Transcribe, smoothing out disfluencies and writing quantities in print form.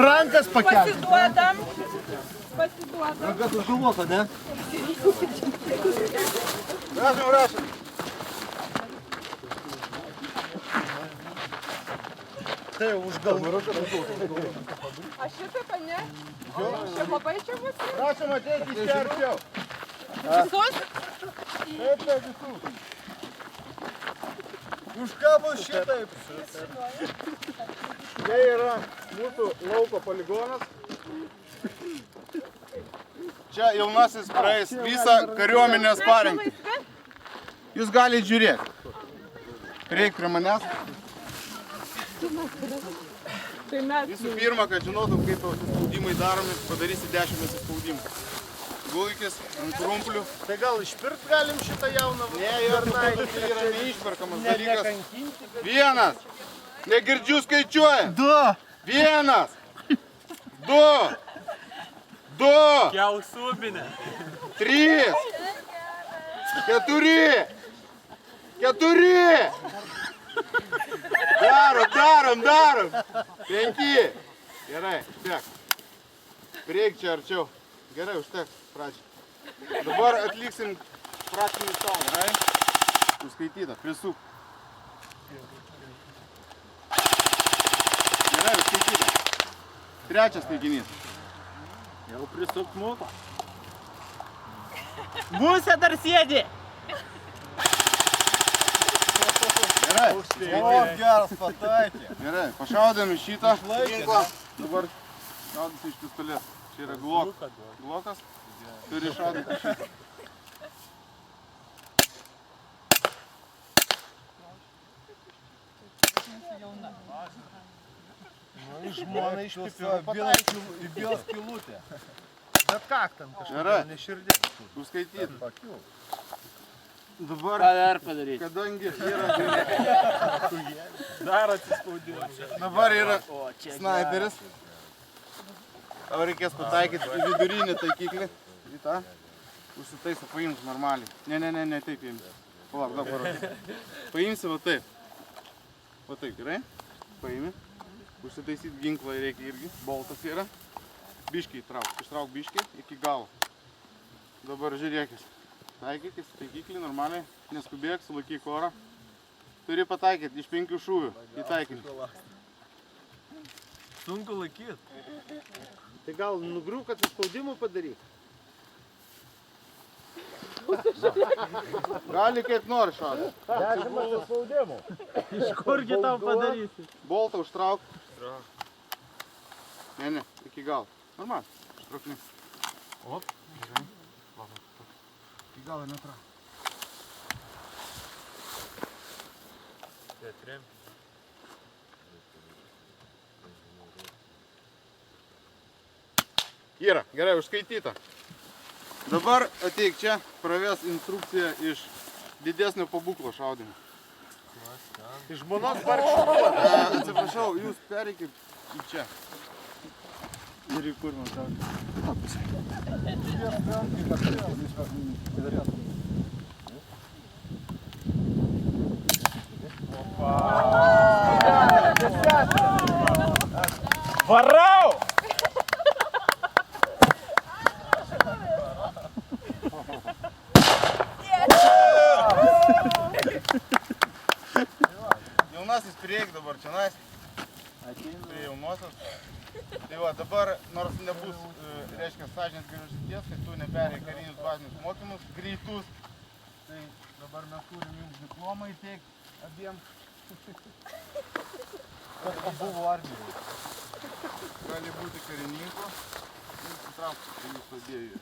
Rankas pakelti. Pasiduodam. Rankas už galvos, ne? Rašom. Tai už galvos. A šitaip, ne? Čia labai čia bus? Prašom ateiti iš čia arčiau. Visus? Taip, visus. Už ką bus šitaip? Tai yra mūsų lauko poligonas. Čia jaunasis praeis visą kariuomenės parengtį. Jūs galite žiūrėti. Prieik prie manęs. Visų pirma, kad žinotum, kaip atsispaudimai daromi, padarysi 10 atsispaudimų. Gulkis ant rumplių. Tai gal išpirkt galim šitą jauną? Ne, tai yra neišperkamas dalykas. Vienas. Negirdžiu skaičiuojant. 2. Vienas. 2. 2. Kiausubinė. 3. 4. 4. Darom. 5. Gerai, tiek. Prieik čia arčiau. Gerai, užteks pradžiai. Dabar atliksim praktinį šalą, gerai? Užskaityta, prisuk. Gerai, užskaityta. Trečias teiginys. Jau prisuk mūko. Musė dar sėdi. Gerai. O, geras pataikė. Gerai, pašaudėm į šitą ginklą. Dabar šaudys iš pistolės. Čia yra glokas. Turi šaudyti šitą. Žmona išpipėjo į bėlos kilutę. Bet kaktam kažkaip, ne širdė. Užskaityt. Dabar, kadangi yra... Dar atsispaudimą. Dabar yra snaiperis. Tau reikės pataikyti į vidurinį taikiklį. Į tą. Užsitaisą paimti normaliai. Ne, taip paimti. Palauk, dabar. Paimsi va taip. Va taip, gerai? Paimi. Užsitaisyti ginklą reikia irgi. Boltas yra. Biškiai įtrauk. Ištrauk biškiai iki galo. Dabar žiūrėkis. Taikykis taikiklį normaliai. Neskubėk, sulaikyk orą. Turi pataikyti iš 5 šūvių. Įtaikyti. Sunku laikyti. Tai gal nugriūk atsispaudimų padaryk? Gali kaip nori šaudyti. 10 atsispaudimų. Iš kurgi tam padarysi? Boltą užtrauk. Ne, iki galo. Normal. Ištraukni. Op. Iki galo netrauk. Yra, gerai, užskaityta. Dabar ateik čia, praves instrukciją iš didesnio pabūklo šaudimo. Iš žmonos vargšų. Atsiprašau, jūs pereikit į čia. Ir į kur man šaudyti. Varau! Jaunasis prieik dabar čionais. Tai jaunosios. Tai va, dabar nors nebus, reiškia, sąžinės grįžties, tai tu neperėjai karinius bazinius mokymus, greitus. Tai dabar mes turim jums diplomą įteikti abiem. Kas buvo armijoje. Gali būti karininko. Jūs įtraukti jūsų abiejų.